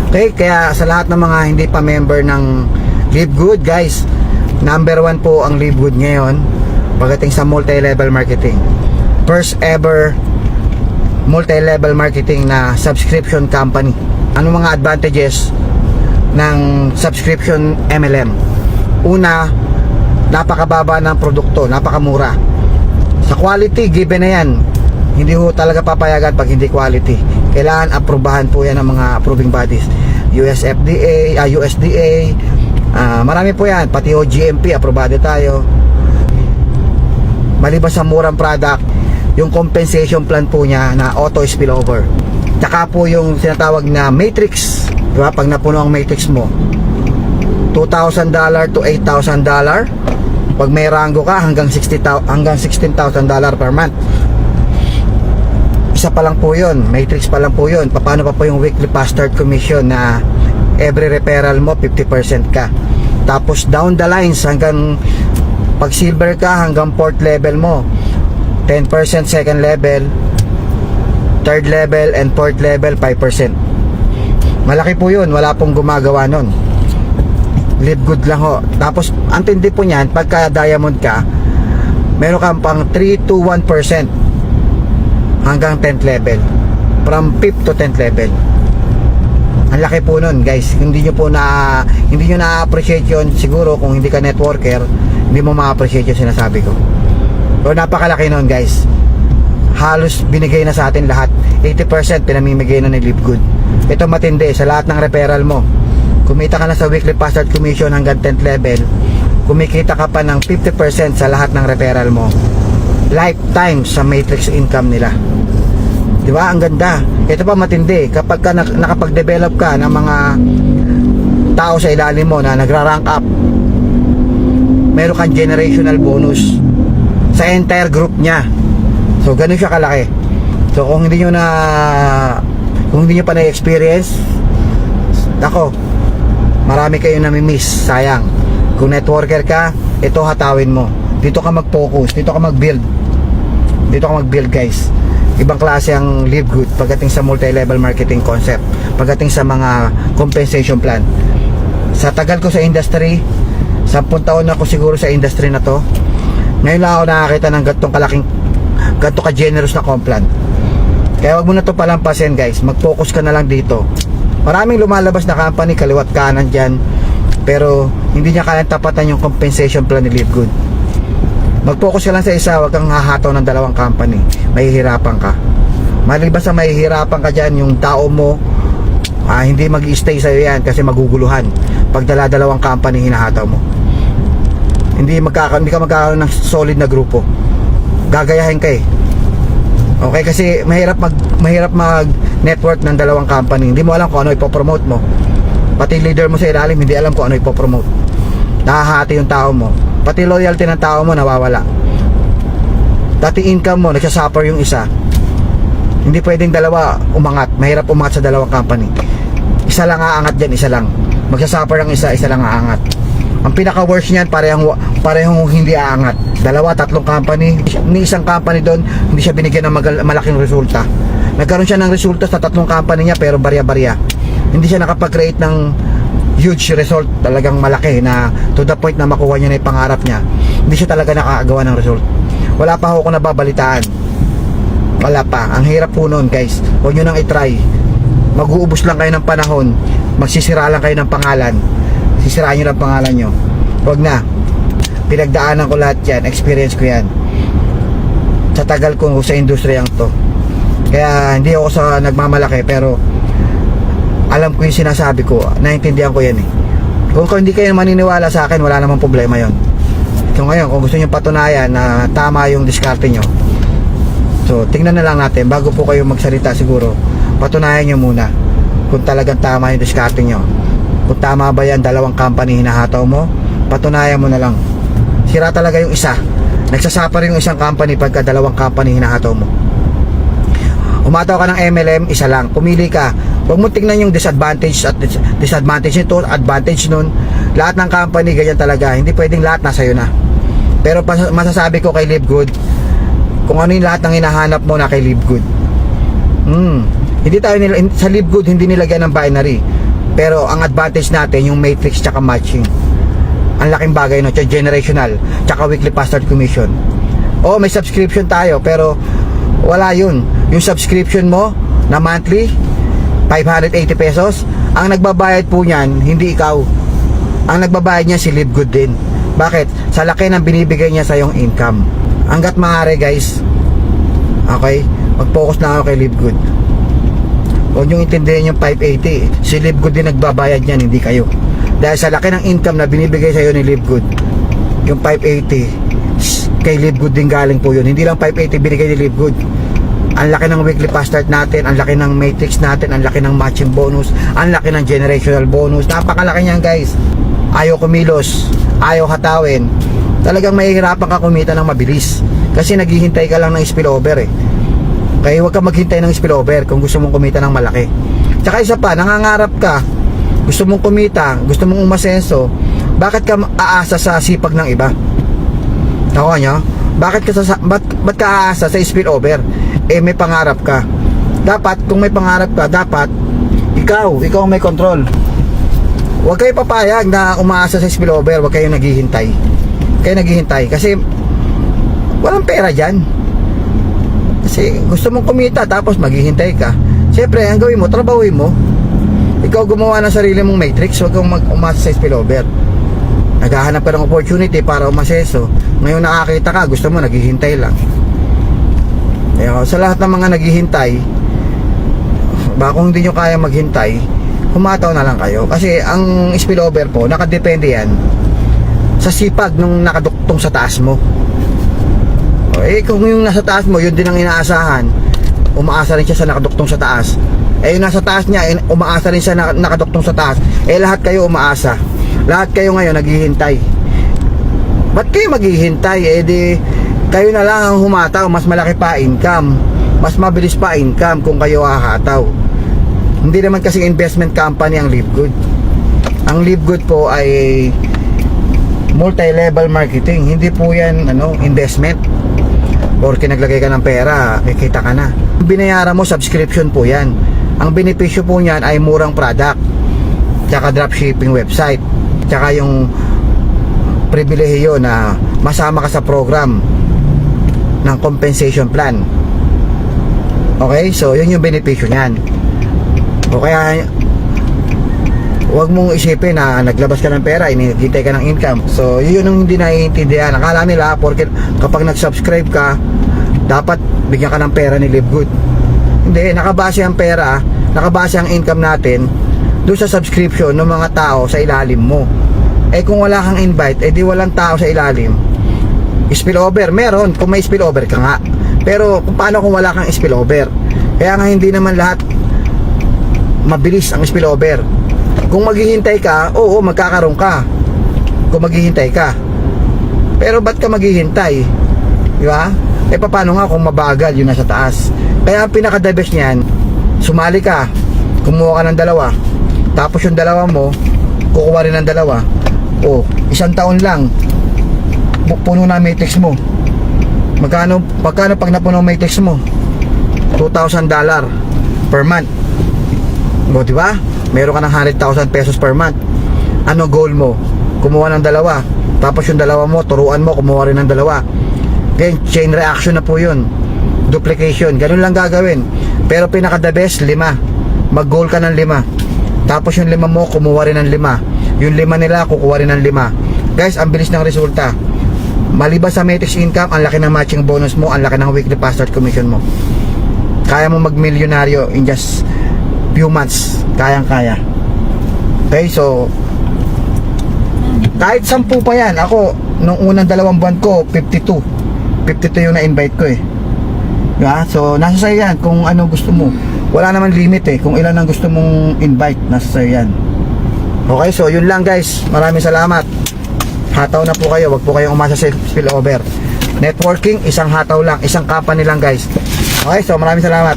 Okay, kaya sa lahat ng mga hindi pa member ng Live Good, guys, number 1 po ang Live Good ngayon pagdating sa multi-level marketing. First ever multi-level marketing na subscription company. Ano mga advantages ng subscription MLM? Una, napakababa ng produkto, napakamura. Sa quality, given na yan. Hindi ho talaga papayagan pag hindi quality. Kailangan aprobahan po yan ng mga approving bodies. USDA, marami po yan. Pati ho GMP, aprobado tayo. Maliban sa murang product, yung compensation plan po niya na auto spillover. Tsaka po yung sinatawag na matrix. Diba? Pag napuno ang matrix mo, $2,000 to $8,000. Pag may rango ka, hanggang $16,000 per month. Isa pa lang po yun, matrix pa lang po yun. Paano pa po yung weekly fast start commission na every referral mo 50% ka. Tapos down the lines, hanggang pag silver ka, hanggang 4th level mo 10% second level, 3rd level, and 4th level 5%. Malaki po yun, wala pong gumagawa nun. Live Good lang ho. Tapos ang tindi po niyan, pagka diamond ka, meron kang pang 3 to 1% hanggang 10th level, from 5th to 10th level. Ang laki po nun, guys. Hindi nyo na-appreciate yun siguro kung hindi ka networker. Hindi mo ma-appreciate yung sinasabi ko. So napakalaki nun, guys. Halos binigay na sa atin lahat. 80% pinamimigay na ni Live Good. Ito matindi, sa lahat ng referral mo, kumita ka na sa weekly fast start commission hanggang 10th level, kumikita ka pa ng 50% sa lahat ng referral mo, lifetime sa matrix income nila. Di ba? Ang ganda. Ito pa matindi, kapag ka nakapag-develop ka ng mga tao sa ilalim mo na nagra-rank up, meron kang generational bonus sa entire group niya. So ganun siya kalaki. So kung hindi nyo pa na-experience, ako, marami kayo nami-miss, sayang. Kung networker ka, ito hatawin mo. Dito ka mag-focus, dito ka mag-build, guys. Ibang klase ang Live Good pagdating sa multi-level marketing concept, pagdating sa mga compensation plan. Sa tagal ko sa industry, 10 taon na ako siguro sa industry na to, ngayon lang ako nakakita ng ganito ka-generous na complan. Kaya wag mo na to palampasin, guys. Mag-focus ka na lang dito. Maraming lumalabas na company, kaliwat kanan dyan, pero hindi niya kayang tapatan yung compensation plan ni Live Good. Mag-focus ka lang sa isa, wag kang hahataw ng dalawang company. Mahihirapan ka. Maliban sa mahihirapan ka dyan, yung tao mo, hindi mag-i-stay sa'yo yan kasi maguguluhan pag dalawang company hinahataw mo. Hindi ka magkakaroon ng solid na grupo. Gagayahin ka eh. Okay, kasi mahirap mag-network ng dalawang company. Hindi mo alam kung ano ipopromote mo. Pati leader mo sa ilalim, hindi alam kung ano ipopromote. Nahahati yung tao mo. Pati loyalty ng tao mo nawawala. Dati income mo, nagsasuffer yung isa. Hindi pwedeng dalawa umangat. Mahirap umangat sa dalawang company. Isa lang aangat dyan, isa lang. Magsasuffer ang isa lang aangat. Ang pinaka-worst niyan, parehong hindi aangat. 2, 3 company. Ni isang company doon, hindi siya binigyan ng malaking resulta. Nagkaroon siya ng resulta sa 3 company niya, pero barya-barya. Hindi siya nakapag-create ng huge result, talagang malaki na to the point na makuha niya na yung pangarap niya. Hindi siya talaga nakakagawa ng result. Wala pa ako nababalitaan. Wala pa. Ang hirap po nun, guys. Huwag nyo nang itry. Mag-uubos lang kayo ng panahon. Magsisira lang kayo ng pangalan. Sisiraan nyo lang pangalan nyo. Huwag na. Pinagdaanan ko lahat yan. Experience ko yan. Sa tagal ko sa industriyang to. Kaya hindi ako sa nagmamalaki, pero alam ko yung sinasabi ko, naintindihan ko yan eh. Kung hindi kayo maniniwala sa akin, wala namang problema yon. So ngayon, kung gusto nyo patunayan na tama yung diskarte nyo, so tingnan na lang natin, bago po kayo magsalita siguro, patunayan nyo muna kung talagang tama yung diskarte nyo. Kung tama ba yan, 2 company hinahataw mo, patunayan mo na lang. Sira talaga yung isa. Nagsasuffer yung isang company pagka 2 company hinahataw mo. Umataw ka ng MLM, isa lang. Pumili ka. Huwag mo tingnan yung disadvantage at disadvantage nito, advantage nun. Lahat ng company ganyan talaga. Hindi pwedeng lahat nasa iyo na. Pero masasabi ko kay Live Good, kung ano yung lahat ng hinahanap mo na kay Live Good. Hindi tayo sa Live Good, hindi nilagyan ng binary. Pero ang advantage natin, yung matrix tsaka matching. Ang laking bagay, no? Tsaka generational, tsaka weekly bastard commission. Oo, may subscription tayo, pero wala yun. Yung subscription mo na monthly, 580 pesos, ang nagbabayad po niyan, hindi ikaw. Ang nagbabayad niya si Live Good din. Bakit? Sa laki ng binibigay niya sa yung income. Hanggat maaari, guys, okay, mag-focus na ako kay Live Good. Huwag niyong intindihin yung 580. Si Live Good din nagbabayad niyan, hindi kayo. Dahil sa laki ng income na binibigay sa iyo ni Live Good, yung 580 kay Live Good din galing po yun. Hindi lang 580 binigay ni Live Good. Ang laki ng weekly fast start natin, ang laki ng matrix natin, ang laki ng matching bonus, ang laki ng generational bonus. Napakalaki niyan, guys. Ayaw kumilos, ayaw hatawin. Talagang mahihirapan ka kumita ng mabilis kasi naghihintay ka lang ng spillover eh. Kaya huwag ka maghintay ng spillover kung gusto mong kumita ng malaki. Tsaka isa pa, nangangarap ka, gusto mong kumita, gusto mong umasenso, bakit ka aasa sa sipag ng iba? Nakuha nyo? Ba't ka aasa sa spillover? Eh may pangarap ka. Dapat, kung may pangarap ka, dapat ikaw ang may control. Huwag kayo papayag na umaasa sa spillover, huwag kayo naghihintay. Kasi walang pera dyan. Kasi gusto mong kumita tapos maghihintay ka. Siyempre, ang gawin mo, trabahuin mo. Ikaw gumawa ng sarili mong matrix, huwag kang umasa sa spillover. Naghahanap ka ng opportunity para umaseso. Ngayon nakakita ka, gusto mo, naghihintay lang. Sa lahat ng mga naghihintay, baka kung hindi nyo kaya maghintay, humataw na lang kayo. Kasi ang spillover po, nakadepende yan sa sipag nung nakaduktong sa taas mo. Kung yung nasa taas mo, yun din ang inaasahan, umaasa rin siya sa nakaduktong sa taas. Yung nasa taas niya, umaasa rin siya na nakaduktong sa taas. Lahat kayo umaasa. Lahat kayo ngayon naghihintay. Ba't kayo maghihintay? Di kayo na lang ang humataw. Mas malaki pa income, mas mabilis pa income kung kayo hahataw. Hindi naman kasing investment company ang Live Good. Ang Live Good po ay multi-level marketing. Hindi po yan investment. Porque naglagay ka ng pera, kikita ka na. Binayaran mo, subscription po yan. Ang benepisyo po niyan ay murang product, tsaka dropshipping website, tsaka yung pribilehiyo na masama ka sa program ng compensation plan. Okay, so yun yung benepisyo niyan. O kaya huwag mong isipin na naglabas ka ng pera, inihintay ka ng income. So yun yung hindi naiintindihan. Akala nila porque kapag nag-subscribe ka, dapat bigyan ka ng pera ni Live Good. Hindi, nakabase ang pera, nakabase ang income natin doon sa subscription ng mga tao sa ilalim mo. Kung wala kang invite, di walang tao sa ilalim. Spillover, meron kung may spillover ka nga. Pero paano kung wala kang spillover? Kaya nga hindi naman lahat mabilis ang spillover. Kung maghihintay ka, oo, magkakaroon ka. Kung maghihintay ka. Pero ba't ka maghihintay? Di ba? Paano nga kung mabagal yun nasa taas? Kaya ang pinaka-the best niyan, sumali ka, kumuha ka ng dalawa, tapos yung dalawa mo, kukuha rin ng dalawa. O, isang taon lang, puno na matrix mo. Magkano pag napuno matrix mo? $2,000 per month. O, di ba? Meron ka ng 100,000 pesos per month. Ano goal mo? Kumuha ng dalawa, tapos yung dalawa mo, turuan mo, kumuha rin ng dalawa. Then, chain reaction na po yun. Duplication, ganun lang gagawin. Pero pinaka the best, 5. Mag-goal ka ng 5. Tapos yung 5 mo, kumuha rin ng 5. Yung 5 nila, kukuha rin ng 5. Guys, ang bilis ng resulta. Maliban sa matrix income, ang laki ng matching bonus mo, ang laki ng weekly fast start commission mo. Kaya mo mag-milyonaryo in just few months. Kayang-kaya. Okay, so kahit 10 pa yan. Ako, nung unang 2 buwan ko, 52 yung na-invite ko eh. Diba? So, nasa sa'yo yan kung ano gusto mo. Wala naman limit eh. Kung ilan ang gusto mong invite, nasa sa'yo yan. Okay, so yun lang guys. Maraming salamat. Hataw na po kayo. Wag po kayong umasa sa spillover. Networking, isang hataw lang. Isang company lang guys. Okay, so maraming salamat.